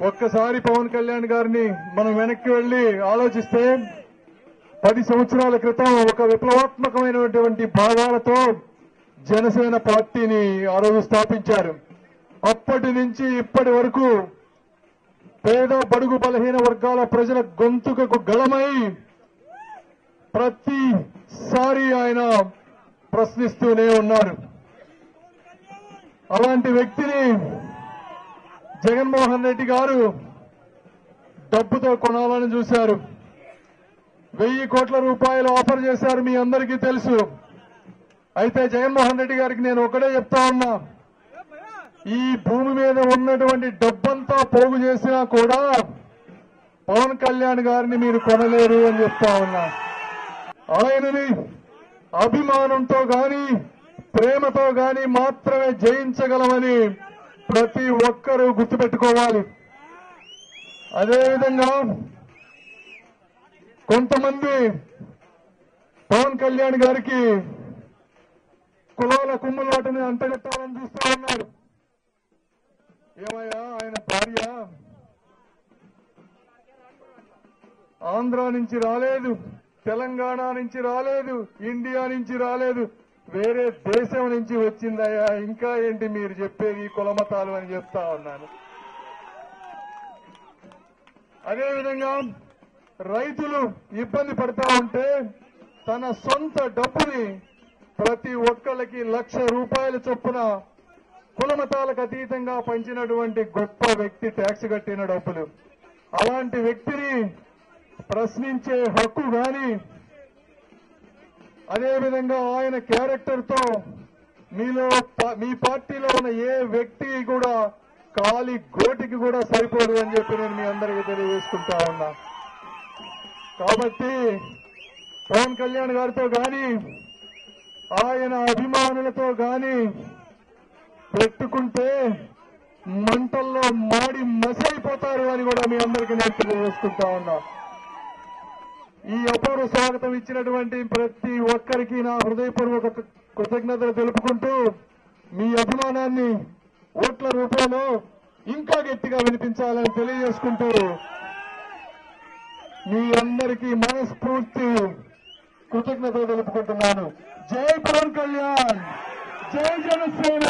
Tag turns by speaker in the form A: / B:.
A: ఒక్కసారి పవన్ కళ్యాణ్ గారిని మనం వెనక్కి వెళ్లి ఆలోచిస్తే 10 సంవత్సరాల క్రితం ఒక విప్లవాత్మకమైనటువంటి భావాలతో జనసేన పార్టీని ఆ రోజు స్థాపించారు. అప్పటి నుంచి ఇప్పటి వరకు పేద బడుగు బలహీన వర్గాల ప్రజల గొంతుకకు గళమై ప్రతిసారి ఆయన ప్రశ్నిస్తూనే ఉన్నారు. అలాంటి వ్యక్తిని జగన్మోహన్ రెడ్డి గారు డబ్బుతో కొనాలని చూశారు. 1000 కోట్ల రూపాయలు ఆఫర్ చేశారు, మీ అందరికీ తెలుసు. అయితే జగన్మోహన్ రెడ్డి గారికి నేను ఒకటే చెప్తా ఉన్నా, ఈ భూమి మీద ఉన్నటువంటి డబ్బంతా పోగు చేసినా కూడా పవన్ కళ్యాణ్ గారిని మీరు కొనలేరు అని చెప్తా ఉన్నా. ఆయనని అభిమానంతో గాని ప్రేమతో గాని మాత్రమే జయించగలమని ప్రతి ఒక్కరూ గుర్తుపెట్టుకోవాలి. అదేవిధంగా కొంతమంది పవన్ కళ్యాణ్ గారికి కులాల కుమ్ములాటని అంటగట్టాలని చూస్తూ ఉన్నారు. ఏమయ్యా, ఆయన భార్య ఆంధ్ర నుంచి రాలేదు, తెలంగాణ నుంచి రాలేదు, ఇండియా నుంచి రాలేదు, వేరే దేశం నుంచి వచ్చిందయ్యా. ఇంకా ఏంటి మీరు చెప్పేది కులమతాలు అని చెప్తా ఉన్నాను. అదేవిధంగా రైతులు ఇబ్బంది పడతా ఉంటే తన సొంత డబ్బుని ప్రతి ఒక్కళ్ళకి 1,00,000 రూపాయల చొప్పున కులమతాలకు అతీతంగా పంచినటువంటి గొప్ప వ్యక్తి, ట్యాక్స్ కట్టిన డబ్బులు. అలాంటి వ్యక్తిని ప్రశ్నించే హక్కు గాని, అదేవిధంగా ఆయన క్యారెక్టర్ తో మీ పార్టీలో ఉన్న ఏ వ్యక్తి కూడా కాలి గోటికి కూడా సరిపోదు అని చెప్పి నేను మీ అందరికీ తెలియజేసుకుంటా ఉన్నా. కాబట్టి పవన్ కళ్యాణ్ గారితో గాని ఆయన అభిమానులతో గాని పెట్టుకుంటే మంటల్లో మాడి మసైపోతారు అని కూడా మీ అందరికీ నేను తెలియజేసుకుంటా ఉన్నా. ఈ అపూర్వ స్వాగతం ఇచ్చినటువంటి ప్రతి ఒక్కరికి నా హృదయపూర్వక కృతజ్ఞతలు తెలుపుకుంటూ మీ అభిమానాన్ని ఓట్ల రూపంలో ఇంకా గట్టిగా వినిపించాలని తెలియజేసుకుంటూ మీ అందరికీ మనస్ఫూర్తి కృతజ్ఞతలు తెలుపుకుంటున్నాను. జై పవన్ కళ్యాణ్, జై జనసేన.